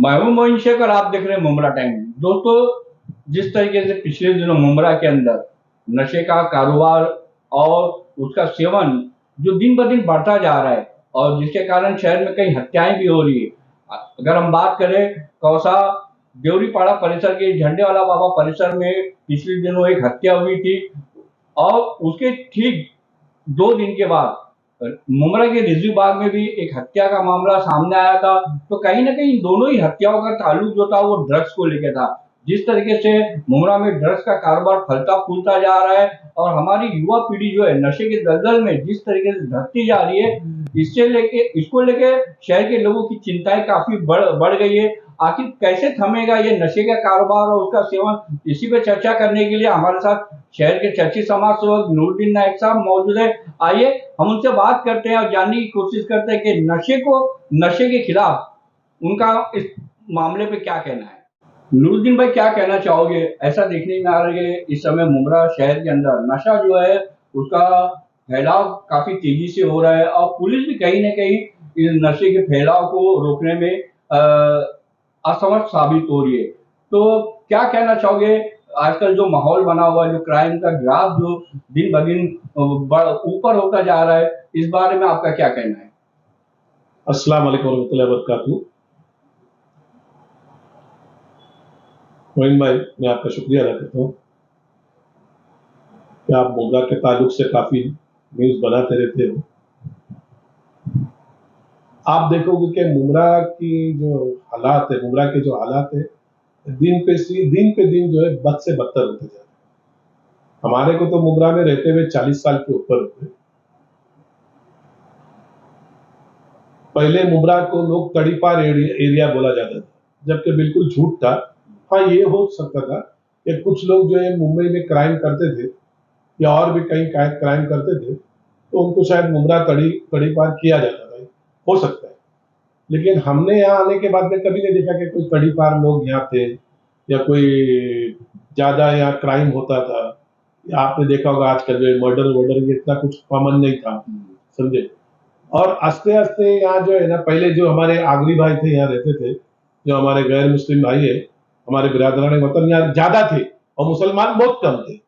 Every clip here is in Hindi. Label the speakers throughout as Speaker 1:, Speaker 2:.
Speaker 1: मैं हूं मोइन शेख और आप देख रहे हैं मुमरा टाइम। दोस्तों, जिस तरीके से पिछले दिनों मुमरा के अंदर नशे का कारोबार और उसका सेवन जो दिन ब दिन बढ़ता जा रहा है और जिसके कारण शहर में कई हत्याएं भी हो रही है। अगर हम बात करें कौसा देवरीपाड़ा परिसर के झंडे वाला बाबा परिसर में पिछले दिनों एक हत्या हुई थी और उसके ठीक 2 दिन के बाद मुमरा के रिजवी बाग में भी एक हत्या का मामला सामने आया था। तो कहीं ना कहीं दोनों ही हत्याओं का ताल्लुक जो था वो ड्रग्स को लेकर था। जिस तरीके से मुमरा में ड्रग्स का कारोबार फलता फूलता जा रहा है और हमारी युवा पीढ़ी जो है नशे के दलदल में जिस तरीके से धंसती जा रही है, इसको लेके शहर के लोगों की चिंताएं काफी बढ़ गई है। आखिर कैसे थमेगा ये नशे का कारोबार और उसका सेवन, इसी पे चर्चा करने के लिए हमारे साथ शहर के चर्चित समाज सेवक नूरुद्दीन नायक साहब मौजूद है। आइए हम उनसे बात करते हैं और जानने की कोशिश करते हैं कि नशे के खिलाफ उनका इस मामले पे क्या कहना है। नूरुद्दीन भाई, क्या कहना चाहोगे? ऐसा देखने में आ रहा है इस समय मुमरा शहर के अंदर नशा जो है उसका फैलाव काफी तेजी से हो रहा है और पुलिस भी कहीं ना कहीं इस नशे के फैलाव को रोकने में असमर्थ साबित हो रही है। तो क्या कहना चाहोगे? आजकल जो माहौल बना हुआ है, जो क्राइम का ग्राफ जो दिन ब दिन ऊपर होता जा रहा है, इस बारे में आपका क्या कहना है?
Speaker 2: अस्सलाम वालेकुम रहमतुल्लाहि व बरकातहू। मोइन भाई, मैं आपका शुक्रिया अदा करता हूँ कि आप मुमरा के ताल्लुक से काफ़ी न्यूज़ बनाते रहते हो। आप देखोगे कि मुमरा की जो हालात है, मुमरा के जो हालात है, दिन पे दिन जो है बद से बदतर होते जा रहे हैं। हमारे को तो मुमरा में रहते हुए 40 साल के ऊपर हुए। पहले मुमरा को लोग तड़ीपार एरिया बोला जाता था, जबकि बिल्कुल झूठ था। हाँ, ये हो सकता था कि कुछ लोग जो है मुंबई में क्राइम करते थे या और भी कहीं क्राइम करते थे, तो उनको शायद मुमरा तड़ीपार किया जाता था, हो सकता है। लेकिन हमने यहाँ आने के बाद में कभी नहीं देखा कि कोई तड़ीपार लोग यहाँ थे या कोई ज्यादा यहाँ क्राइम होता था। या आपने देखा होगा आजकल जो मर्डर ये इतना कुछ कॉमन नहीं था, समझे। और आस्ते आस्ते यहाँ जो है ना, पहले जो हमारे आगरी भाई थे यहाँ रहते थे, जो हमारे गैर मुस्लिम भाई है, हमारे बिरादरान वतन यहाँ ज्यादा थे और मुसलमान बहुत कम थे,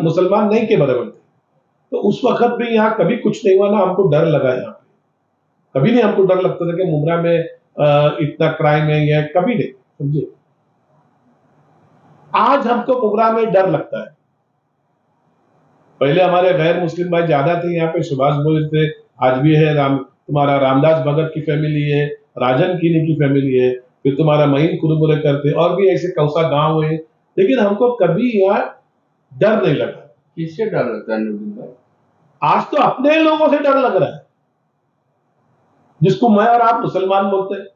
Speaker 2: मुसलमान नहीं के बराबर थे। तो उस वक्त भी यहाँ कभी कुछ नहीं हुआ ना, हमको डर लगा यहाँ पे। कभी नहीं हमको डर लगता था कि मुमरा में इतना क्राइम है या कभी नहीं, समझे। आज हमको मुमरा में डर लगता है। पहले हमारे गैर मुस्लिम भाई ज्यादा थे यहाँ पे, सुभाष बोस थे, आज भी है, तुम्हारा रामदास भगत की फैमिली है, राजन कीनी की फैमिली है, फिर तुम्हारा महीन कुरुमुरेकर थे और भी ऐसे कौसा गांव है। लेकिन हमको कभी यहाँ डर नहीं लगा।
Speaker 1: किससे डर लगता है नूरुद्दीन भाई?
Speaker 2: आज तो अपने लोगों से डर लग रहा है, जिसको मैं और आप मुसलमान बोलते हैं।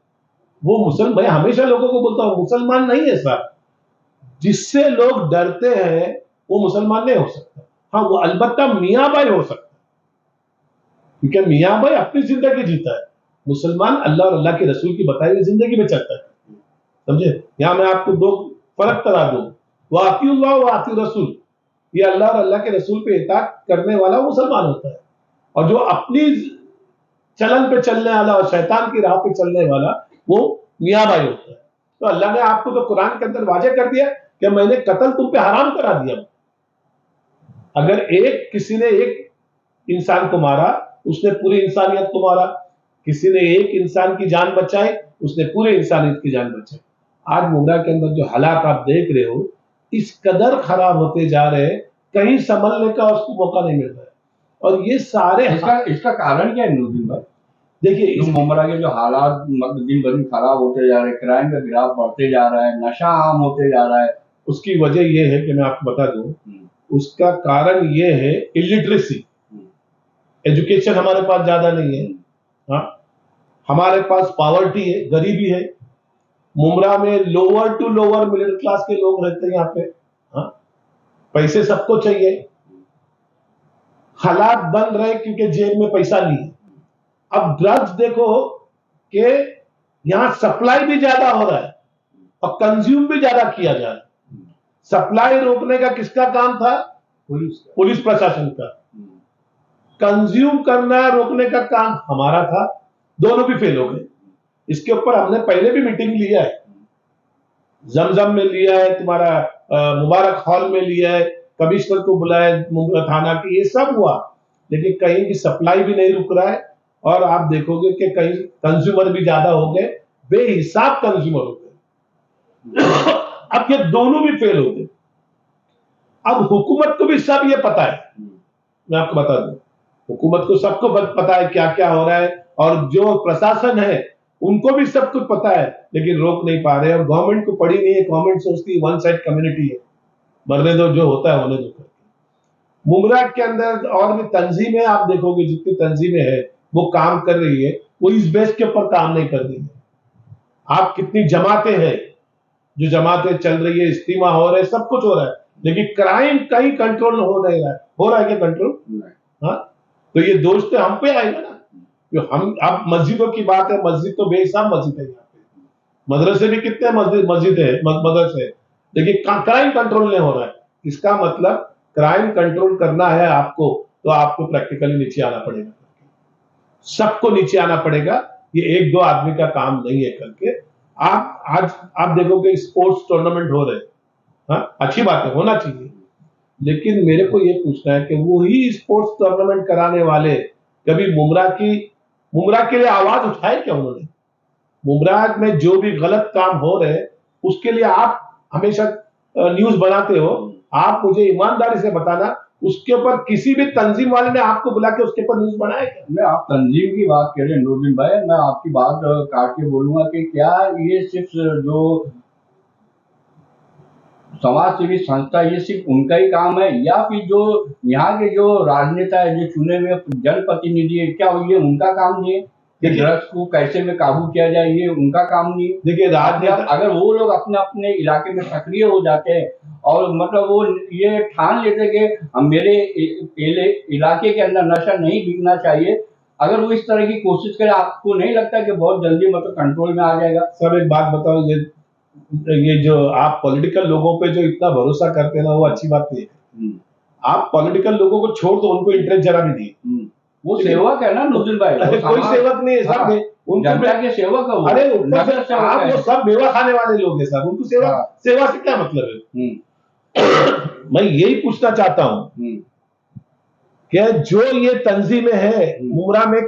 Speaker 2: वो मुसलमान, मैं हमेशा लोगों को बोलता हूँ, मुसलमान नहीं है सर। जिससे लोग डरते हैं वो मुसलमान नहीं हो सकता। हाँ, वो अलबत्ता मियाँ भाई हो सकता है, क्योंकि मियाँ भाई अपनी जिंदगी जीता है। मुसलमान अल्लाह और अल्लाह के रसूल की बताई हुई जिंदगी में चलता है, समझे। यहाँ मैं आपको दो फर्क करा दूं, वह आतिउल्लाह व आतिउ रसूल। ये अल्लाह और अल्लाह के रसूल पे इताअत करने वाला मुसलमान होता है, और जो अपनी चलन पे चलने वाला और शैतान की राह पे चलने वाला वो मियाँ भाई होता है। तो अल्लाह ने आपको तो कुरान के अंदर वाजे कर दिया कि मैंने कत्ल तुम पे हराम करा दिया। अगर किसी ने एक इंसान को मारा, उसने पूरी इंसानियत को मारा। किसी ने एक इंसान की जान बचाई, उसने पूरे इंसानियत की जान बचाई। आज मुमरा के अंदर जो हालात आप देख रहे हो, इस कदर खराब होते जा रहे हैं, कहीं संभलने का उसको मौका नहीं मिल रहा है। और ये सारे
Speaker 1: इसका कारण क्या है नूरुद्दीन भाई?
Speaker 2: देखिए,
Speaker 1: मुमरा के जो हालात दिन ब दिन खराब होते जा रहे हैं, क्राइम का ग्राफ बढ़ते जा रहा है, नशा आम होते जा रहा है,
Speaker 2: उसकी वजह यह है कि मैं आपको बता दूं, उसका कारण यह है इलिटरेसी। एजुकेशन हमारे पास ज्यादा नहीं है। हाँ, हमारे पास पॉवर्टी है, गरीबी है। मुमरा में lower to lower middle class के लोग रहते हैं यहाँ पे। हाँ, पैसे सबको चाहिए, हालात बन रहे क्योंकि जेब में पैसा नहीं है। अब ड्रग्स देखो कि यहाँ सप्लाई भी ज्यादा हो रहा है और कंज्यूम भी ज्यादा किया जा रहा है। सप्लाई रोकने का किसका काम था? पुलिस प्रशासन का। कंज्यूम करना रोकने का काम हमारा था। दोनों भी फेल हो गए। इसके ऊपर हमने पहले भी मीटिंग लिया है, जमजम में लिया है, तुम्हारा मुबारक हॉल में लिया है, कमिश्नर को बुलाया थाना की, ये सब हुआ, लेकिन कहीं भी सप्लाई भी नहीं रुक रहा है। और आप देखोगे कि कहीं कंज्यूमर भी ज्यादा हो गए, बेहिसाब कंज्यूमर हो गए। अब ये दोनों भी फेल हो गए। अब हुकूमत को भी सब ये पता है, मैं आपको बता दूं, हुकूमत को सबको पता है क्या क्या हो रहा है, और जो प्रशासन है उनको भी सब कुछ पता है, लेकिन रोक नहीं पा रहे। और गवर्नमेंट को पड़ी नहीं है, गवर्नमेंट सोचती है वन साइड कम्युनिटी है, मरने दो, जो होता है होने दो करके। मुमरा के अंदर और भी तंजीमें आप देखोगे, जितनी तंजीमें है वो काम कर रही है, वो इस बेस के ऊपर काम नहीं कर रही है। आप कितनी जमातें हैं, जो जमातें चल रही है, इस्तीमा हो रहा है, सब कुछ हो रहा है, लेकिन क्राइम कहीं कंट्रोल हो नहीं रहा है। हो रहा है क्या कंट्रोल? हाँ, तो ये दोष तो हम पे आएगा ना। जो हम, अब मस्जिदों की बात है, मस्जिद तो बेहिसाब मस्जिद है यहाँ पे, मदरसे भी कितने मस्जिद है, मदरसे, लेकिन क्राइम कंट्रोल नहीं हो रहा है। इसका मतलब क्राइम कंट्रोल करना है आपको, तो आपको प्रैक्टिकली नीचे आना पड़ेगा, सबको नीचे आना पड़ेगा। ये एक दो आदमी का काम नहीं है करके। आप आज आप देखोगे स्पोर्ट्स टूर्नामेंट हो रहे हैं, हाँ अच्छी बात है, होना चाहिए, लेकिन मेरे को ये पूछना है कि वो ही स्पोर्ट्स टूर्नामेंट कराने वाले कभी मुमरा के लिए आवाज उठाए क्या उन्होंने? मुमरा में जो भी गलत काम हो रहे हैं उसके लिए आप हमेशा न्यूज बनाते हो, आप मुझे ईमानदारी से बताना, उसके ऊपर किसी भी तंजीम वाले ने आपको बुला के उसके ऊपर न्यूज बनाया क्या?
Speaker 1: मैं, आप तंजीम की बात कर रहे हैं नूरुद्दीन भाई, मैं आपकी बात काट के बोलूंगा कि क्या ये सिर्फ जो समाज सेवी संस्था, ये सिर्फ उनका ही काम है, या फिर जो यहाँ के जो राजनेता है, जो चुने हुए जनप्रतिनिधि है, क्या ये उनका काम नहीं है कि ड्रग्स को कैसे में काबू किया जाए? ये उनका काम नहीं है?
Speaker 2: देखिए, राजनेता
Speaker 1: अगर वो लोग अपने अपने इलाके में सक्रिय हो जाते हैं और मतलब वो ये ठान लेते कि मेरे इलाके के अंदर नशा नहीं बिकना चाहिए, अगर वो इस तरह की कोशिश करे, आपको नहीं लगता कि बहुत जल्दी मतलब कंट्रोल में आ जाएगा?
Speaker 2: सर एक बात बताओ, ये जो आप पॉलिटिकल लोगों पे जो इतना भरोसा करते हैं ना, वो अच्छी बात नहीं है। आप पॉलिटिकल लोगों को छोड़ दो, उनको इंटरेस्ट जरा भी नहीं।
Speaker 1: वो सेवक है ना नूरुद्दीन भाई,
Speaker 2: कोई सेवक नहीं है सर,
Speaker 1: जनता के सेवक है वो।
Speaker 2: अरे आप वो सब मेवा खाने वाले लोग हैं सर, उनको सेवा से क्या मतलब है? मैं यही पूछना चाहता हूं कि जो ये तंजीमें है, मुमरा में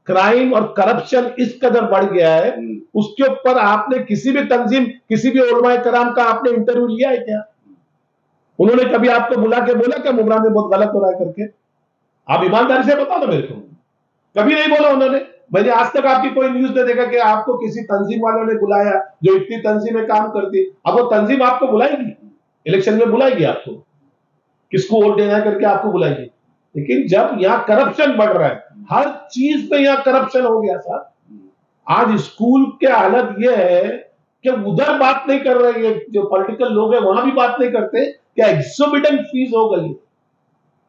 Speaker 2: क्राइम और करप्शन इस कदर बढ़ गया है, उसके ऊपर आपने किसी भी तंजीम, किसी भी उलमाए कराम का आपने इंटरव्यू लिया है क्या? उन्होंने कभी आपको बुला के बोला क्या मुमरा में बहुत गलत हो रहा है करके? आप ईमानदारी से बताओ ना मेरे को, कभी नहीं बोला उन्होंने। मैंने आज तक आपकी कोई न्यूज नहीं देखा कि आपको किसी तंजीम वालों ने बुलाया, जो इतनी तंजीमें काम करती। अब वो तंजीम आपको बुलाएगी, इलेक्शन में बुलाएगी आपको, किसको वोट देना है करके आपको बुलाएगी। लेकिन जब यहाँ करप्शन बढ़ रहा है, हर चीज में यहाँ करप्शन हो गया सर। आज स्कूल के हालत ये है कि उधर बात नहीं कर रहे हैं, जो पॉलिटिकल लोग हैं वहां भी बात नहीं करते कि एक्सोर्बिटेंट फीस हो गई है,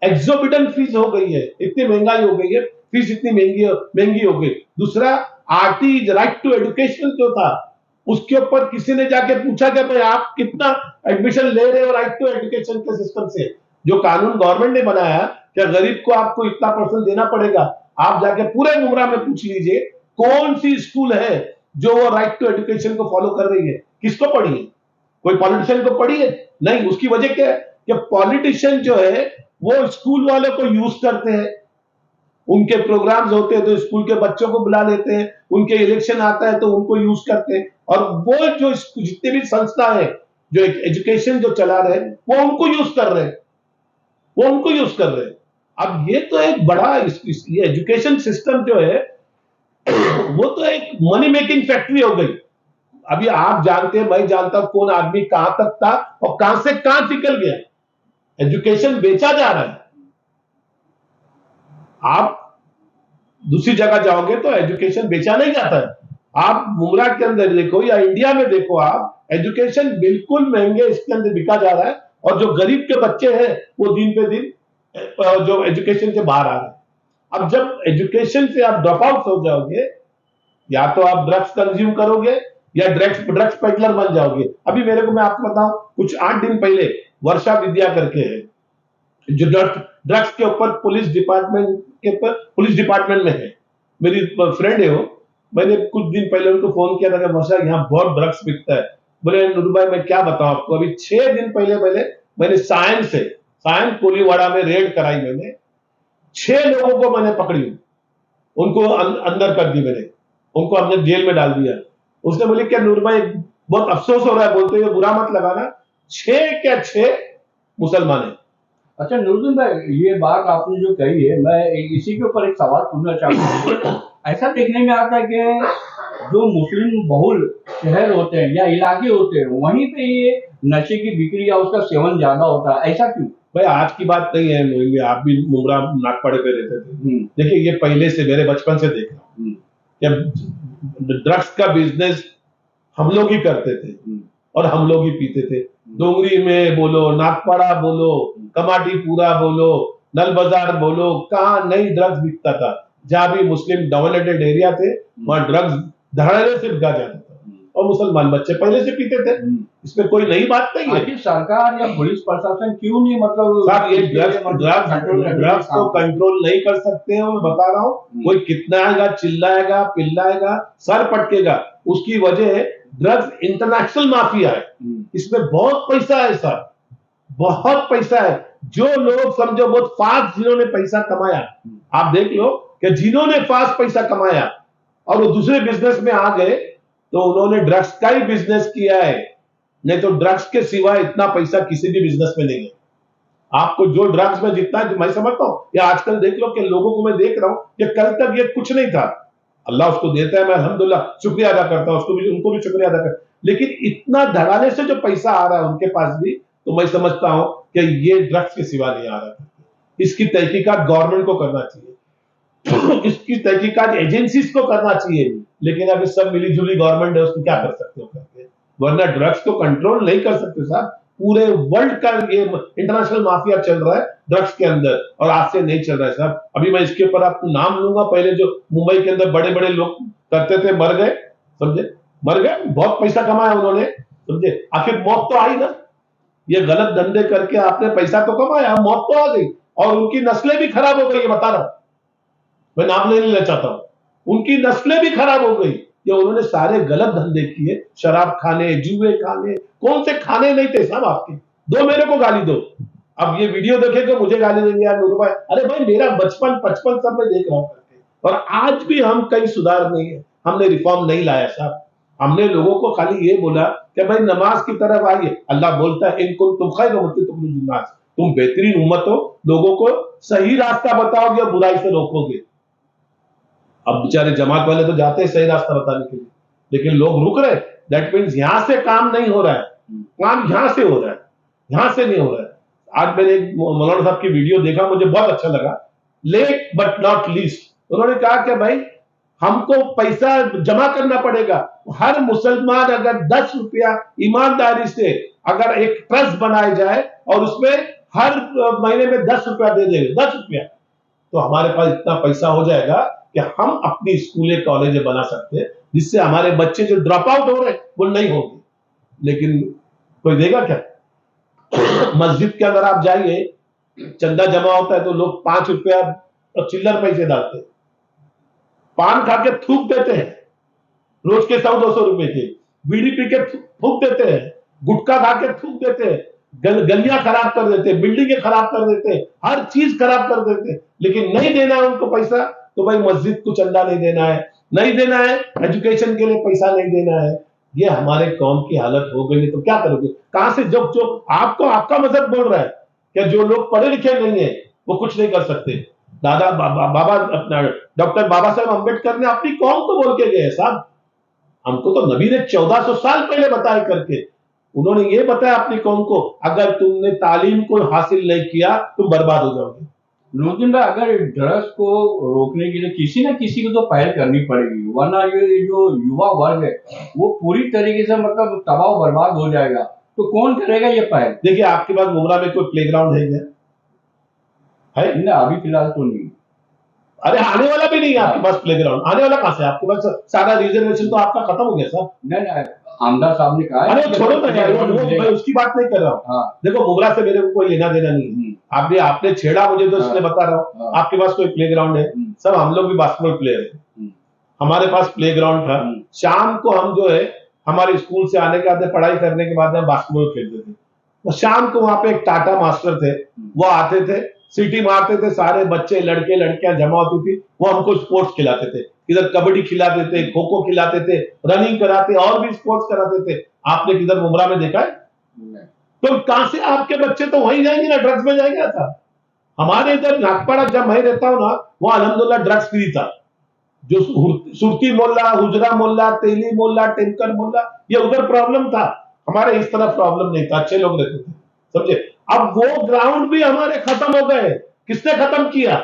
Speaker 2: एक्सोर्बिटेंट फीस हो गई है, इतनी महंगाई हो गई है, फीस इतनी महंगी हो गई। दूसरा, आरटी राइट टू एजुकेशन जो था, उसके ऊपर किसी ने जाके पूछा कि भाई आप कितना एडमिशन ले रहे हो राइट टू एजुकेशन के सिस्टम से? जो कानून गवर्नमेंट ने बनाया कि गरीब को आपको इतना % देना पड़ेगा, आप जाके पूरे मुमरा में पूछ लीजिए कौन सी स्कूल है जो वो राइट टू एजुकेशन को फॉलो कर रही है। किसको पढ़ी है? कोई पॉलिटिशियन को पढ़ी है? नहीं। उसकी वजह क्या है कि पॉलिटिशियन जो है वो स्कूल वालों को यूज करते हैं, उनके प्रोग्राम्स होते हैं तो स्कूल के बच्चों को बुला लेते हैं, उनके इलेक्शन आता है तो उनको यूज करते हैं, और वो जो जितने भी संस्था है जो एजुकेशन जो चला रहे हैं वो उनको यूज कर रहे हैं, वो उनको यूज कर रहे हैं। अब ये तो एक बड़ा ये एजुकेशन सिस्टम जो है वो तो एक मनी मेकिंग फैक्ट्री हो गई। अभी आप जानते हैं, मैं जानता हूं कौन आदमी कहां तक था और कहां से कहां निकल गया। एजुकेशन बेचा जा रहा है। आप दूसरी जगह जाओगे तो एजुकेशन बेचा नहीं जाता है। आप मुमरा के अंदर देखो या इंडिया में देखो, आप एजुकेशन बिल्कुल महंगे इसके अंदर बिका जा रहा है, और जो गरीब के बच्चे हैं वो दिन पे दिन जो एजुकेशन से बाहर आ रहे हैं। अब जब एजुकेशन से आप ड्रॉप आउट हो जाओगे, या तो आप ड्रग्स कंज्यूम करोगे या ड्रग्स पेडलर बन जाओगे। अभी मेरे को, मैं आपको बताऊं, कुछ 8 दिन पहले वर्षा विद्या करके है, जो ड्रग्स के ऊपर पुलिस डिपार्टमेंट में है, मेरी फ्रेंड है वो, मैंने कुछ दिन पहले उनको फोन किया था कि वर्षा यहाँ बहुत ड्रग्स बिकता है। बोले नूर भाई मैं क्या बताऊं आपको, अभी 6 दिन पहले मैंने सायन कोलीवाड़ा में रेड कराई। मैंने 6 लोगों को मैंने पकड़ी, उनको अंदर कर दी, मैंने उनको अपने जेल में डाल दिया। उसने बोले क्या नूर भाई बहुत अफसोस हो रहा है, बोलते हुए बुरा मत लगाना, 6 मुसलमान है।
Speaker 1: अच्छा नूरुद्दीन भाई, ये बात आपने जो कही है, मैं इसी के ऊपर एक सवाल पूछना चाहता हूँ। ऐसा देखने में आता है कि जो मुस्लिम बहुल शहर होते हैं या इलाके होते हैं, वहीं पे ये नशे की बिक्री या उसका सेवन ज्यादा होता है, ऐसा क्यों?
Speaker 2: भाई आज की बात नहीं है मोहिंगे, आप भी मुमरा नागपाड़े पे रहते थे। देखिए ये पहले से मेरे बचपन से देख रहा हूँ कि ड्रग्स का बिजनेस हम लोग ही करते थे और हम लोग ही पीते थे। डोंगरी में बोलो, नागपाड़ा बोलो, कमाटीपुरा बोलो, नल बाजार बोलो, कहाँ नहीं ड्रग्स बिकता था। जहां भी मुस्लिम डोमिनेटेड एरिया थे वहां ड्रग्स धड़ल्ले से बिका जाता था और मुसलमान बच्चे पहले से पीते थे। इसमें कोई नई बात नहीं है।
Speaker 1: आखिर सरकार या पुलिस प्रशासन क्यों नहीं, मतलब
Speaker 2: साहब ये ड्रग्स को कंट्रोल नहीं कर सकते हैं, मैं बता रहा हूँ। कोई कितना आएगा, चिल्लाएगा, पिल्लाएगा, सर पटकेगा, उसकी वजह ड्रग्स इंटरनेशनल माफिया है। इसमें बहुत पैसा है सर, बहुत पैसा है। जो लोग समझो बहुत फास्ट जिन्होंने पैसा कमाया, आप देख लो कि जिन्होंने फास्ट पैसा कमाया और वो दूसरे बिजनेस में आ गए तो उन्होंने ड्रग्स का ही बिजनेस किया है, नहीं तो ड्रग्स के सिवाय इतना पैसा किसी भी बिजनेस में नहीं है। आपको जो ड्रग्स में जितना है, मैं समझता हूं, या आजकल देख लो कि लोगों को मैं देख रहा हूं कि कल तक ये कुछ नहीं था, अल्लाह उसको देता है, मैं अल्हम्दुलिल्लाह शुक्रिया अदा करता हूं, उसको भी, उनको भी शुक्रिया अदा करता, लेकिन इतना धड़ाने से जो पैसा आ रहा है उनके पास भी, तो मैं समझता हूं कि ये ड्रग्स के सिवा नहीं आ रहा। इसकी तहकीकात गवर्नमेंट को करना चाहिए, इसकी तहकीकात एजेंसीज को करना चाहिए, लेकिन अब सब मिली जुली गवर्नमेंट है, उसको क्या कर सकते हो करके, वरना ड्रग्स को कंट्रोल नहीं कर सकते साहब। पूरे वर्ल्ड का ये इंटरनेशनल माफिया चल रहा है ड्रग्स के अंदर, और आज से नहीं चल रहा है साहब। अभी मैं इसके ऊपर आपको नाम लूंगा, पहले जो मुंबई के अंदर बड़े बड़े लोग करते थे, मर गए, समझे, मर गए, बहुत पैसा कमाया उन्होंने, समझे, आखिर मौत तो आई ना। ये गलत धंधे करके आपने पैसा तो कमाया, मौत तो आ गई, और उनकी नस्लें भी खराब हो गई, ये बता रहा हूं, मैं नाम नहीं लेना चाहता हूं, उनकी नस्लें भी खराब हो गई। ये उन्होंने सारे गलत धंधे किए, शराब खाने, जुए खाने, कौन से खाने नहीं थे साहब आपके। दो मेरे को गाली दो, अब ये वीडियो देखेंगे मुझे गाली देंगे यार नूर भाई, अरे भाई मेरा बचपन 55 सब मैं देख रहा हूं करके, और आज भी हम कहीं सुधार नहीं है, हमने रिफॉर्म नहीं लाया साहब। हमने लोगों को खाली ये बोला कि भाई नमाज की तरफ आइए, अल्लाह बोलता है इनको तुम खैर होती तुम बेहतरीन उम्मत हो, लोगों को सही रास्ता बताओगे और बुराई से रोकोगे। अब बेचारे जमात वाले तो जाते हैं सही रास्ता बताने के लिए, लेकिन लोग रुक रहे, दैट मीन्स यहां से काम नहीं हो रहा है, काम यहां से हो रहा है, यहां से नहीं हो रहा है। आज मैंने एक मौलाना साहब की वीडियो देखा, मुझे बहुत अच्छा लगा, लेट बट नॉट लीस्ट, उन्होंने कहा कि भाई हमको पैसा जमा करना पड़ेगा, हर मुसलमान अगर 10 रुपया ईमानदारी से अगर एक ट्रस्ट बनाया जाए और उसमें हर महीने में 10 रुपया दे देंगे, 10 रुपया, तो हमारे पास इतना पैसा हो जाएगा कि हम अपनी स्कूलें कॉलेजें बना सकते हैं, जिससे हमारे बच्चे जो ड्रॉप आउट हो रहे हैं वो नहीं होंगे। लेकिन कोई देगा क्या? मस्जिद के अंदर आप जाइए, चंदा जमा होता है तो लोग 5 रुपया और चिल्लर पैसे डालते हैं, पान खा के थूक देते हैं, रोज के 100-200 रुपए के, बीड़ी पी के थूक देते हैं, गुटखा खा के थूक देते हैं, गलियां खराब कर देते हैं, बिल्डिंगें खराब कर देते हैं, हर चीज खराब कर देते हैं, लेकिन नहीं देना है उनको पैसा, तो भाई मस्जिद को चंदा नहीं देना है, नहीं देना है, एजुकेशन के लिए पैसा नहीं देना है। ये हमारे कौम की हालत हो गई है, तो क्या करोगे? कहां से जो आपको आपका मजहब बोल रहा है कि जो लोग पढ़े लिखे नहीं है वो कुछ नहीं कर सकते। दादा बाबा अपना डॉक्टर बाबा साहेब अम्बेडकर ने अपनी कौम को बोल के गए साहब, हमको तो नबी ने 1400 साल पहले बताया करके, उन्होंने ये बताया अपनी कौम को, अगर तुमने तालीम को हासिल नहीं किया तुम बर्बाद हो जाओगे।
Speaker 1: नूरुद्दीन भाई, अगर ड्रग्स को रोकने के लिए किसी ना किसी को तो पहल करनी पड़ेगी, वरना ये जो युवा वर्ग है वो पूरी तरीके से मतलब तबाह बर्बाद हो जाएगा, तो कौन करेगा ये पहल?
Speaker 2: देखिए आपके पास मुमरा में कोई प्लेग्राउंड है क्या?
Speaker 1: है ना, अभी फिलहाल तो नहीं।
Speaker 2: अरे आने वाला भी नहीं है आपके पास प्लेग्राउंड, आने वाला कहां से? आपके पास सारा रिजर्वेशन तो आपका खत्म हो गया सर।
Speaker 1: नहीं, आमदार साहब ने कहा है,
Speaker 2: अरे छोड़ो ना यार, मैं उसकी बात नहीं कर रहा हूँ।
Speaker 1: हाँ।
Speaker 2: देखो मुमरा से मेरे को कोई लेना देना नहीं है, आपने छेड़ा मुझे तो इसलिए बता रहा हूँ। आपके पास कोई प्लेग्राउंड है? सब हम लोग भी बास्केटबॉल प्लेयर है, हमारे पास प्ले ग्राउंड था। शाम को हम जो है हमारे स्कूल से आने के बाद पढ़ाई करने के बाद हम बास्केटबॉल खेलते थे। तो शाम को वहां पे एक टाटा मास्टर थे, वो आते थे, सीटी मारते थे, सारे बच्चे लड़के लड़कियां जमा होती थी, वो हमको स्पोर्ट्स खिलाते थे, इधर कबड्डी खिलाते थे, खो खो खिलाते थे, रनिंग कराते और भी स्पोर्ट्स कराते थे। आपने किधर मुमरा में देखा है? तो कहां से आपके बच्चे तो वहीं जाएंगे ना, ड्रग्स में जाएंगे था। हमारे इधर नागपाड़ा जब मैं रहता हूँ ना, वहां अलहमदुल्ला ड्रग्स फ्री था। जो सुरती मोहल्ला, हुजरा मोहल्ला, तेली मोहल्ला, टेंकर मोहल्ला, ये उधर प्रॉब्लम था, हमारे इस तरफ प्रॉब्लम नहीं था, अच्छे लोग रहते थे, समझे। अब वो ग्राउंड भी हमारे खत्म हो गए। किसने खत्म किया?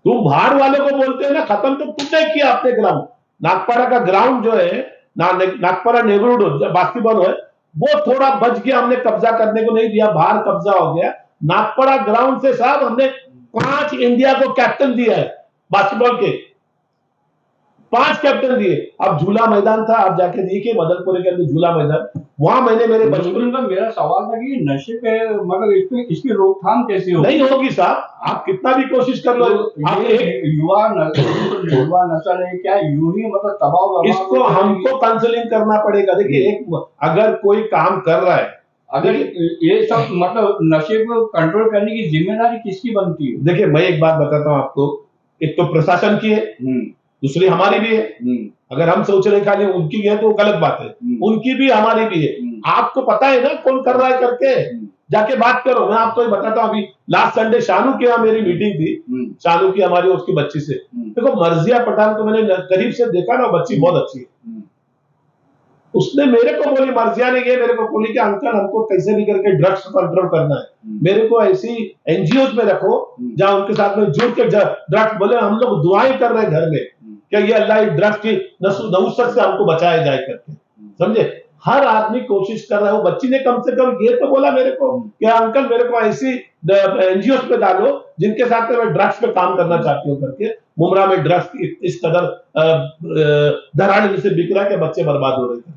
Speaker 2: तुम बाहर वाले को बोलते हैं ना, खत्म तो तुमने किया अपने ग्राउंड। नागपाड़ा का ग्राउंड जो है नागपाड़ा नेबरहुड बास्केटबॉल है, वो थोड़ा बच गया, हमने कब्जा करने को नहीं दिया, बाहर कब्जा हो गया। नागपाड़ा ग्राउंड से साहब हमने 5 इंडिया को कैप्टन दिया है बास्केटबॉल के, 5 कैप्टन दिए। अब झूला मैदान था, आप जाके देखिए मदनपुर के अंदर झूला मैदान, वहां मैंने मेरे
Speaker 1: बचपन में मेरा सवाल था कि नशे पे मतलब इसकी रोकथाम कैसे होगी?
Speaker 2: नहीं होगी साहब, आप कितना भी कोशिश कर लो।
Speaker 1: तो आप एक युवा नस्ल है क्या यूं ही मतलब तबाह?
Speaker 2: इसको हमको काउंसलिंग करना पड़ेगा। देखिए एक अगर कोई काम कर रहा है,
Speaker 1: अगर ये सब मतलब नशे को कंट्रोल करने की जिम्मेदारी किसकी बनती है?
Speaker 2: देखिए मैं एक बात बताता हूँ आपको, एक तो प्रशासन की है, दूसरी हमारी भी है। अगर हम सोच रहे खाली उनकी है तो गलत बात है, उनकी भी हमारी भी है। आपको पता है ना कौन कर रहा है करके, जाके बात करो। मैं आपको बताता हूँ, अभी लास्ट संडे शानू के यहाँ मेरी मीटिंग थी, शानू की हमारी उसकी बच्ची से। देखो मर्जिया पठान को मैंने करीब से देखा ना, बच्ची बहुत अच्छी है। उसने मेरे को बोली, मर्जिया ने ये मेरे को बोली कि अंकल हमको कैसे भी करके ड्रग्स कंट्रोल करना है, मेरे को ऐसी एनजीओ में रखो जहां उनके साथ में जुड़ के ड्रग्स, बोले हम लोग दुआएं कर रहे हैं घर में कि ये अल्लाह ड्रग्स की नहुसत से हमको बचाया जाए करके, समझे। हर आदमी कोशिश कर रहा है। वो बच्ची ने कम से कम ये तो बोला मेरे को कि अंकल मेरे को ऐसी एनजीओ पे डालो जिनके साथ में मैं ड्रग्स पे काम करना चाहती हूँ करके। मुमरा में ड्रग्स इस कदर धराने से बिक रहा है कि बच्चे बर्बाद हो रहे हैं,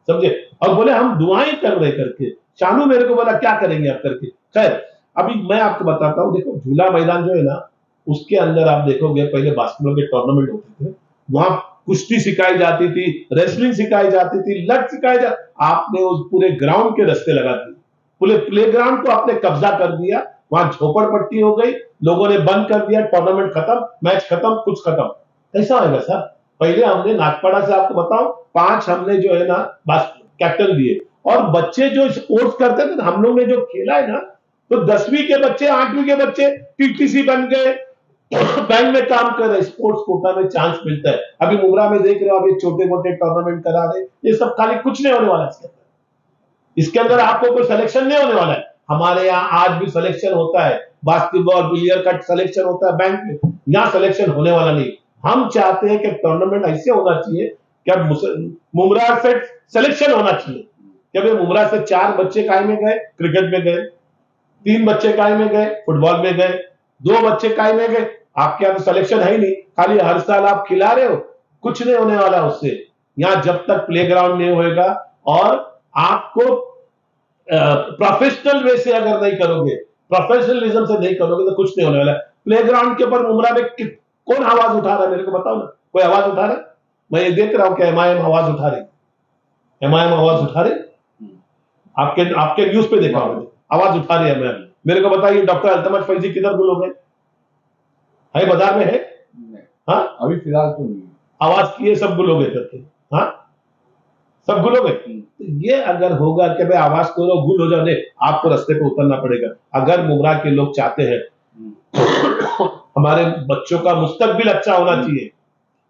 Speaker 2: समझे। और बोले हम दुआएं कर रहे करके। शानू मेरे को बोला क्या करेंगे आप करके। खैर अभी मैं आपको बताता हूँ, देखो झूला मैदान जो है ना, उसके अंदर आप देखोगे पहले बास्केटबॉल के टूर्नामेंट होते थे, वहां कुश्ती सिखाई जाती थी, रेसलिंग सिखाई जाती थी, लट सिखाई जाती। आपने उस पूरे ग्राउंड के रास्ते लगा दिए, पूरे प्ले ग्राउंड को आपने कब्जा कर दिया, वहां झोपड़पट्टी हो गई, लोगों ने बंद कर दिया, टूर्नामेंट खत्म, मैच खत्म, कुछ खत्म। कैसा होगा सर? पहले हमने नागपाड़ा से आपको बताऊं 5 हमने जो है ना कैप्टन दिए, और बच्चे जो स्पोर्ट्स करते थे हम लोग ने जो खेला है ना, तो 10वीं के बच्चे, 8वीं के बच्चे टीटीसी बन गए, बैंक में काम कर रहे, स्पोर्ट्स कोटा में चांस मिलता है। अभी मुमरा में देख रहे हो, अभी छोटे मोटे टूर्नामेंट करा रहे, ये सब खाली कुछ नहीं होने वाला है इसके अंदर आपको कोई सिलेक्शन नहीं होने वाला है। हमारे यहाँ आज भी सिलेक्शन होता है, बास्केटबॉल बिलियर का सिलेक्शन होता है बैंक में, यहाँ सिलेक्शन होने वाला नहीं। हम चाहते हैं कि टूर्नामेंट ऐसे होना चाहिए कि अब मुमरा से सिलेक्शन होना चाहिए कि अभी मुमरा से 4 बच्चे काय में गए, क्रिकेट में गए, 3 बच्चे काय में गए, फुटबॉल में गए, 2 बच्चे काय में गए। आपके यहाँ तो सिलेक्शन है ही नहीं, खाली हर साल आप खिला रहे हो, कुछ नहीं होने वाला उससे। यहाँ जब तक प्ले ग्राउंड नहीं होएगा और आपको प्रोफेशनल वे से अगर नहीं करोगे, प्रोफेशनलिज्म से नहीं करोगे तो कुछ नहीं होने वाला। प्ले ग्राउंड के ऊपर मुमरा में कौन आवाज उठा रहा है मेरे को बताओ ना, कोई आवाज उठा रहा है? मैं ये देख रहा हूं कि एमआईएम आवाज उठा रही, एमआईएम आवाज उठा रही, आपके न्यूज पे देखा मैंने, आवाज उठा रही है एमआईएम। मेरे को बताइए डॉक्टर अल्तमश फैजी किधर गुल हो गए? है बाजार में है? हाँ
Speaker 1: अभी फिलहाल तो नहीं।
Speaker 2: आवाज किए सब गुल हो गए करके, हाँ सब गुल हो गए। तो ये अगर होगा कि भाई आवाज करो गुल हो जाने, आपको रास्ते पे उतरना पड़ेगा। अगर मुमरा के लोग चाहते हैं हमारे बच्चों का मुस्तकबिल अच्छा होना चाहिए,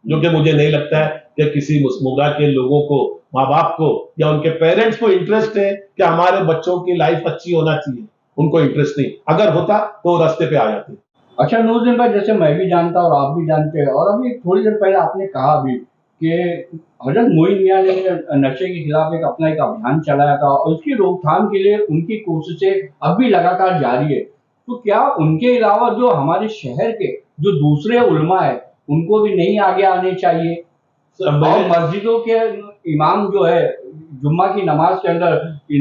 Speaker 2: जो कि मुझे नहीं लगता है कि किसी मुमरा के लोगों को, माँ बाप को या उनके पेरेंट्स को इंटरेस्ट है कि हमारे बच्चों की लाइफ अच्छी होना चाहिए, उनको इंटरेस्ट नहीं। अगर होता तो रास्ते पे आ जाते।
Speaker 1: अच्छा नूरुद्दीन भाई, जैसे मैं भी जानता और आप भी जानते हैं, और अभी थोड़ी देर पहले आपने कहा भी कि हजरत मोइन मियां ने नशे के खिलाफ अपना एक अभियान चलाया था और उसकी रोकथाम के लिए उनकी कोशिशें अब भी लगातार जारी है। तो क्या उनके अलावा जो हमारे शहर के जो दूसरे उलमा है उनको भी नहीं आगे आने चाहिए? और मस्जिदों के इमाम जो है जुम्मा की नमाज के अंदर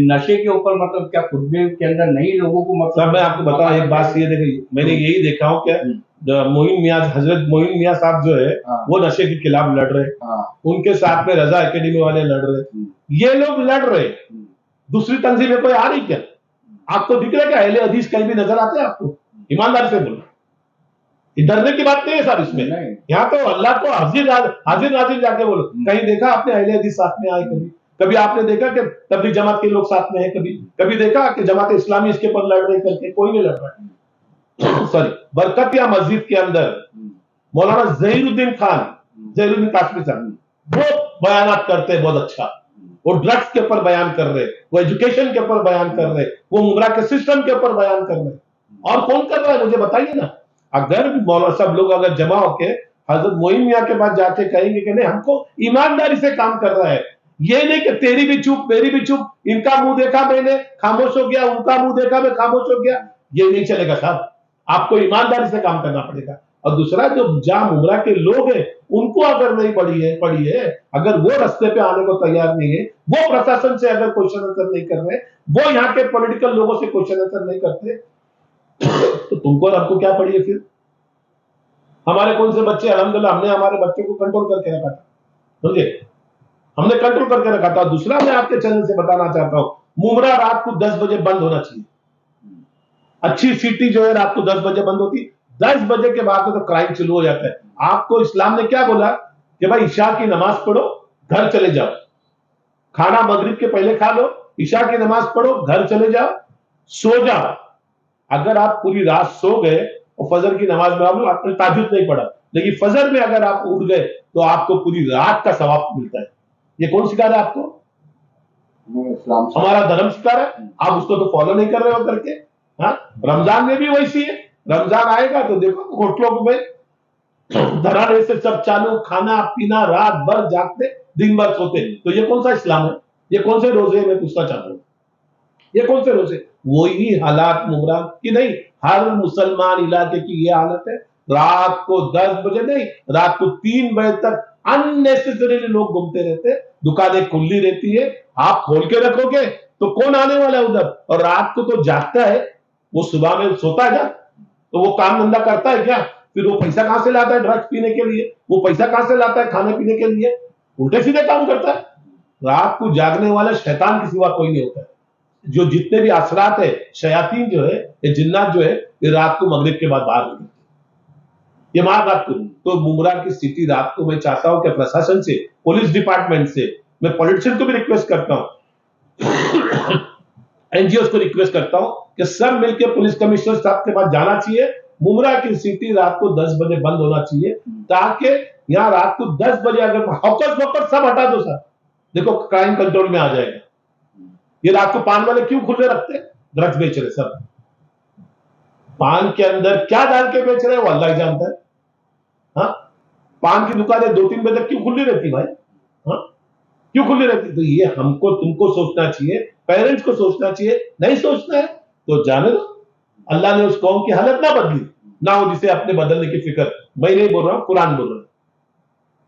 Speaker 1: नशे के ऊपर मतलब क्या खुतबे के अंदर नहीं लोगों को मतलब
Speaker 2: सर मैं आपको बताऊं एक बात, ये देखिए मैंने यही देखा हूँ क्या, मोइन मियाँ, हजरत मोइन मियाँ साहब जो है वो नशे के खिलाफ लड़ रहे, उनके साथ में रजा एकेडमी वाले लड़ रहे, ये लोग लड़ रहे, दूसरी तंजीमें कोई आ रही क्या? आपको दिख रहा है क्या अहले हदीस कहीं भी नजर आते हैं आपको? ईमानदारी से बोलो, डरने की बात नहीं है साहब इसमें। यहाँ तो अल्लाह को हाजिर नाजिर जाके बोलो। कहीं देखा आपने अहले हदीस साथ में आए? कभी आपने देखा कि तबलीग जमात के लोग साथ में है? कभी देखा कि जमात इस्लामी इसके पर लड़ रही करके? कोई नहीं लड़ रहा। सॉरी, बरकतिया मस्जिद के अंदर मौलाना जहीरुद्दीन खान, जहीरुद्दीन काश्मीर साहब, वो बयानात करते हैं बहुत अच्छा। वो ड्रग्स के ऊपर बयान कर रहे, वो एजुकेशन के ऊपर बयान कर रहे, वो मुमरा के सिस्टम के ऊपर बयान कर रहे। और कौन कर रहा है मुझे बताइए ना। अगर मौलाना सब लोग अगर जमा होके हजरत मोइन मियाँ के पास जाके कहेंगे कि नहीं हमको ईमानदारी से काम कर रहा है, ये नहीं कि तेरी भी चुप मेरी भी चुप, इनका मुंह देखा मैंने खामोश हो गया, उनका मुंह देखा मैं खामोश हो गया, ये नहीं चलेगा साहब। आपको ईमानदारी से काम करना पड़ेगा। और दूसरा जो जाम उमरा के लोग हैं उनको अगर नहीं पड़ी है, अगर वो रास्ते पे आने को तैयार नहीं है, वो प्रशासन से अगर क्वेश्चन आंसर नहीं कर रहे, वो यहाँ के पॉलिटिकल लोगों से क्वेश्चन आंसर नहीं करते, तो तुमको और हमको क्या पड़ी है फिर? हमारे कौन से बच्चे, अल्हम्दुलिल्लाह हमने हमारे बच्चों को कंट्रोल करके रखा था, समझे, हमने कंट्रोल करके रखा था। दूसरा मैं आपके चैनल से बताना चाहता हूं, मुमरा रात को 10 बजे बंद होना चाहिए। अच्छी सिटी जो है रात को 10 बजे बंद होती, 10 बजे के बाद तो क्राइम शुरू हो जाता है। आपको इस्लाम ने क्या बोला कि भाई ईशा की नमाज पढ़ो, घर चले जाओ, खाना मगरिब के पहले खा लो, ईशा की नमाज पढ़ो, घर चले जाओ, सो जाओ। अगर आप पूरी रात सो गए और फजर की नमाज में आपने ताजुद नहीं पढ़ा, लेकिन फजर में अगर आप उठ गए तो आपको पूरी रात का सवाब मिलता है। ये कौन सिखा रहा है आपको? हमारा धर्म सिखा रहा है। आप उसको तो फॉलो नहीं कर रहे हो करके। हाँ, रमजान में भी वैसी है। रमजान आएगा तो देखो होटलों में धराने से सब चालू, खाना पीना, रात भर जागते, दिन भर सोते। तो ये कौन सा इस्लाम है? ये कौन से रोजे में पूछना चाहता हूँ, ये कौन से रोजे? वही हालात मुमरा की नहीं, हर मुसलमान इलाके की ये हालत है। रात को 10 बजे नहीं, रात को 3 बजे तक अननेसेसरी लोग घूमते रहते, दुकानें खुली रहती है, आप खोल के रखोगे तो कौन आने वाला है उधर? और रात को तो जागता है, वो सुबह में सोता है क्या? तो वो काम धंधा करता है क्या? फिर वो पैसा कहां से लाता है ड्रग्स पीने के लिए? वो पैसा कहां से लाता है खाने पीने के लिए? उल्टे सीधे काम करता है। रात को जागने वाला शैतान के सिवा कोई नहीं होता है। जो जितने भी असरात है, शयातीन जो है, ये जिन्नात जो है, ये रात को मगरिब के बाद बाहर निकलते, ये मार रात को। तो मुमरा की सिटी रात को मैं चाहता हूं कि प्रशासन से, पुलिस डिपार्टमेंट से, मैं पॉलिटिशियन को भी रिक्वेस्ट करता हूं, एनजीओ को रिक्वेस्ट करता हूं कि सब मिलकर पुलिस कमिश्नर साहब के पास जाना चाहिए। मुमरा की सिटी रात को 10 बजे बंद होना चाहिए, ताकि यहां रात को 10 बजे अगर हॉकर्स वॉकर्स सब हटा दो सर, देखो क्राइम कंट्रोल में आ जाएगा। ये रात को पान वाले क्यों खुले रखते? ड्रग्स बेच रहे सब। पान के अंदर क्या डाल के बेच रहे हैं वो अल्लाह ही जानता है। हाँ, पान की दुकानें 2-3 बजे तक क्यों खुली रहती भाई? हाँ, क्यों खुली रहती? तो ये हमको तुमको सोचना चाहिए, पेरेंट्स को सोचना चाहिए। नहीं सोचना है तो जाने दो। अल्लाह ने उस कौम की हालत ना बदली, ना हो जिसे अपने बदलने की फिक्र। मैं नहीं बोल रहा हूं, कुरान बोल रहा है,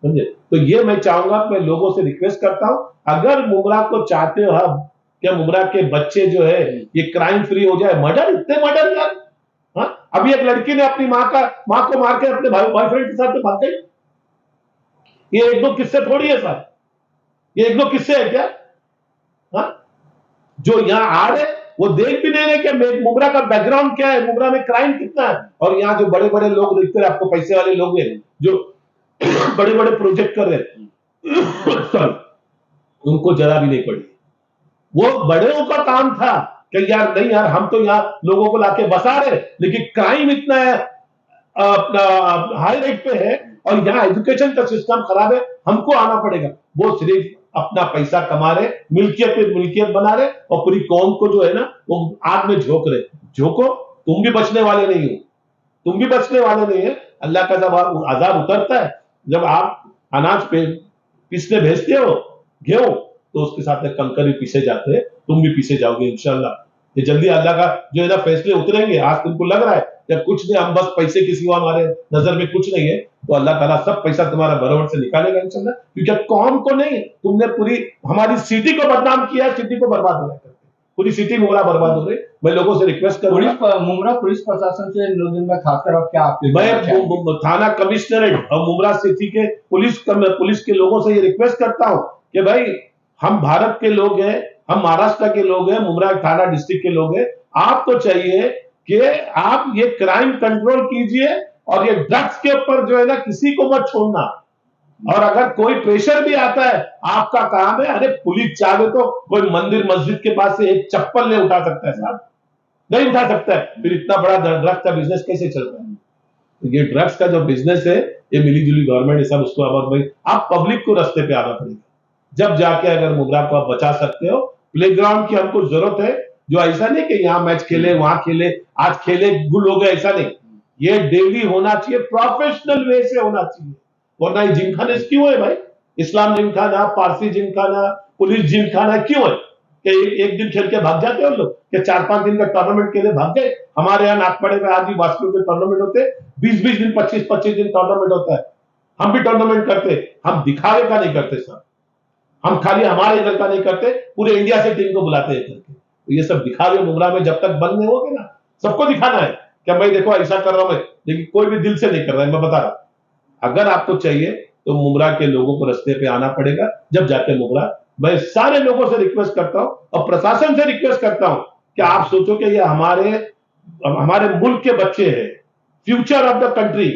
Speaker 2: समझे? तो ये मैं चाहूंगा, मैं लोगों से रिक्वेस्ट करता हूं, अगर मुमरा को चाहते हो आप क्या मुमरा के बच्चे जो है ये क्राइम फ्री हो जाए। मर्डर, इतने मर्डर यार। हाँ, अभी एक लड़की ने अपनी माँ को मार के अपने बॉयफ्रेंड के साथ तो भाग गई। ये 1-2 किस्से थोड़ी है साहब, ये 1-2 किस्से है क्या? हाँ, जो यहाँ आ रहे वो देख भी नहीं रहे कि मुमरा का बैकग्राउंड क्या है, मुमरा में क्राइम कितना है। और यहाँ जो बड़े बड़े लोग दिखते हैं आपको, पैसे वाले लोग हैं जो बड़े बड़े प्रोजेक्ट कर रहे हैं, उनको जरा भी नहीं पड़ी। वो बड़ों का काम था कि यार नहीं यार, हम तो यहाँ लोगों को लाके बसा रहे, लेकिन क्राइम इतना है, हाई रेट पे है, और यहाँ एजुकेशन का सिस्टम खराब है, हमको आना पड़ेगा। वो सिर्फ अपना पैसा कमा रहे, मिल्कियत पे मिल्कियत बना रहे, और पूरी कौम को जो है ना वो आग में झोंक रहे। झोंको, तुम भी बचने वाले नहीं हो, तुम भी बचने वाले नहीं है। अल्लाह का जब अजाब उतरता है, जब आप अनाज पे पीसने भेजते हो गेहूं, तो उसके साथ में कंकर भी पीसे जाते हैं, तुम भी पीसे जाओगे इंशाल्लाह। ये जल्दी अल्लाह का जो है ना फैसले उतरेंगे। आज तुमको लग रहा है या कुछ नहीं, हम बस पैसे के सिवा हमारे नजर में कुछ नहीं है, तो अल्लाह ताला सब पैसा तुम्हारा बराबर से निकालेगा इंशाल्लाह। क्योंकि कौम को नहीं, तुमने पूरी हमारी सिटी को बदनाम किया, सिटी को बर्बाद हो रहा है, पूरी सिटी मुमरा बर्बाद हो रही। मैं लोगों से रिक्वेस्ट करूंगा,
Speaker 1: मुमरा पुलिस प्रशासन से नूरुद्दीन भाई खासकर आप क्या आपके
Speaker 2: मैं थाना कमिश्नरेट और मुमरा सिटी के पुलिस के लोगों से ये रिक्वेस्ट करता हूं कि भाई हम भारत के लोग हैं, हम महाराष्ट्र के लोग हैं, मुमरा थाना डिस्ट्रिक्ट के लोग हैं, आपको चाहिए कि आप ये क्राइम कंट्रोल कीजिए और ये ड्रग्स के ऊपर जो है ना किसी को मत छोड़ना। और अगर कोई प्रेशर भी आता है, आपका काम है, अरे पुलिस चाहे तो कोई मंदिर मस्जिद के पास से एक चप्पल नहीं उठा सकता है साहब, नहीं उठा सकता है, फिर इतना बड़ा ड्रग्स का बिजनेस कैसे चल रहा है? तो ये ड्रग्स का जो बिजनेस है, ये मिलीजुली गवर्नमेंट है सब उसको अब भाई आप पब्लिक को रास्ते पे आना पड़ेगा, जब जाके अगर मुमरा को आप बचा सकते हो। प्लेग्राउंड की हमको जरूरत है, जो ऐसा नहीं कि यहाँ मैच खेले वहां खेले, आज खेले गुल हो गए, ऐसा नहीं, ये डेली होना चाहिए, प्रोफेशनल वे से होना चाहिए। वरना ये जिमखाने क्यों है भाई? इस्लाम जिमखाना, पारसी जिमखाना, पुलिस जिमखाना क्यों है? कि एक दिन खेल के भाग जाते हो लोग, कि 4-5 दिन का टूर्नामेंट खेले भाग गए। हमारे यहाँ नागपड़े में आज भी वास्को के टूर्नामेंट होते, 20-20 दिन 25-25 दिन टूर्नामेंट होता है। हम भी टूर्नामेंट करते, हम दिखावे का नहीं करते सर, हम खाली हमारे इधर का नहीं करते, पूरे इंडिया से टीम को बुलाते हैं करके। तो ये सब दिखावे मुमरा में जब तक बंद नहीं होगे ना, सबको दिखाना है कि भाई देखो ऐसा कर रहा हूं मैं, लेकिन कोई भी दिल से नहीं कर रहा है, मैं बता रहा हूं। अगर आपको चाहिए तो मुमरा के लोगों को रास्ते पे आना पड़ेगा, जब जाके मुमरा। मैं सारे लोगों से रिक्वेस्ट करता हूं और प्रशासन से रिक्वेस्ट करता हूं कि आप सोचो कि ये हमारे मुल्क के बच्चे हैं, फ्यूचर ऑफ द कंट्री,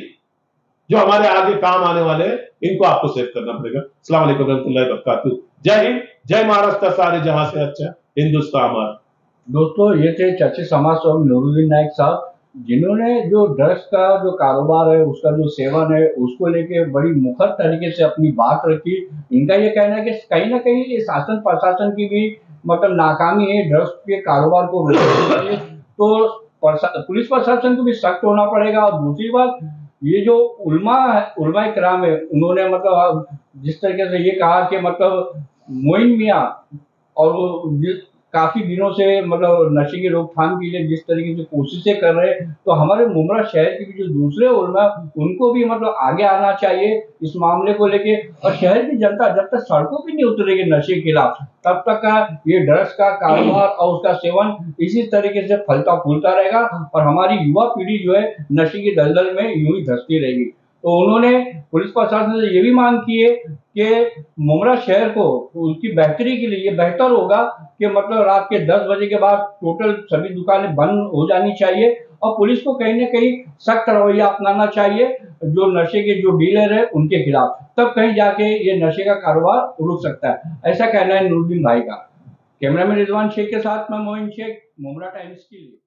Speaker 2: जो हमारे आगे काम आने वाले हैं, इनको आपको सेव करना पड़ेगा। अस्सलाम वालेकुम रहमतुल्लाहि व बरकातहू। जय हिंद, जय महाराष्ट्र, सारे जहां से अच्छा हिंदुस्तान हमारा।
Speaker 1: दोस्तों ये थे चर्चित समाज सेवक नूरुद्दीन नाइक साहब, जिन्होंने जो ड्रग्स का जो कारोबार है, उसका जो सेवन है, उसको लेके बड़ी मुखर तरीके से अपनी बात रखी। इनका ये कहना है कि कहीं ना कहीं ये शासन प्रशासन की भी मतलब नाकामी है ड्रग्स के कारोबार को रोकने के लिए, तो पुलिस प्रशासन को भी सख्त होना पड़ेगा। और दूसरी बात, ये जो उलमा इकराम है, उन्होंने मतलब जिस तरीके से ये कहा कि मतलब मोइन मियाँ और वो काफी दिनों से मतलब नशे की रोकथाम के लिए जिस तरीके से कोशिशें कर रहे हैं, तो हमारे मुमरा शहर के जो दूसरे उलमा, उनको भी मतलब आगे आना चाहिए इस मामले को लेके। और शहर की जनता जब तक सड़कों पे नहीं उतरेगी नशे के खिलाफ, तब तक का ये ड्रग्स का कारोबार और उसका सेवन इसी तरीके से फलता फूलता रहेगा और हमारी युवा पीढ़ी जो है नशे की दलदल में यूं ही धंसती रहेगी। तो उन्होंने पुलिस प्रशासन से ये भी मांग की है कि मुमरा शहर को उसकी बेहतरी के लिए ये बेहतर होगा कि मतलब रात के 10 बजे के बाद टोटल सभी दुकानें बंद हो जानी चाहिए और पुलिस को कहीं ना कहीं सख्त रवैया अपनाना चाहिए जो नशे के जो डीलर है उनके खिलाफ, तब कहीं जाके ये नशे का कारोबार रुक सकता है, ऐसा कहना है नूरुद्दीन भाई का। कैमरामैन रिजवान शेख के साथ मैं मोइन शेख, मुमरा टाइम्स के लिए।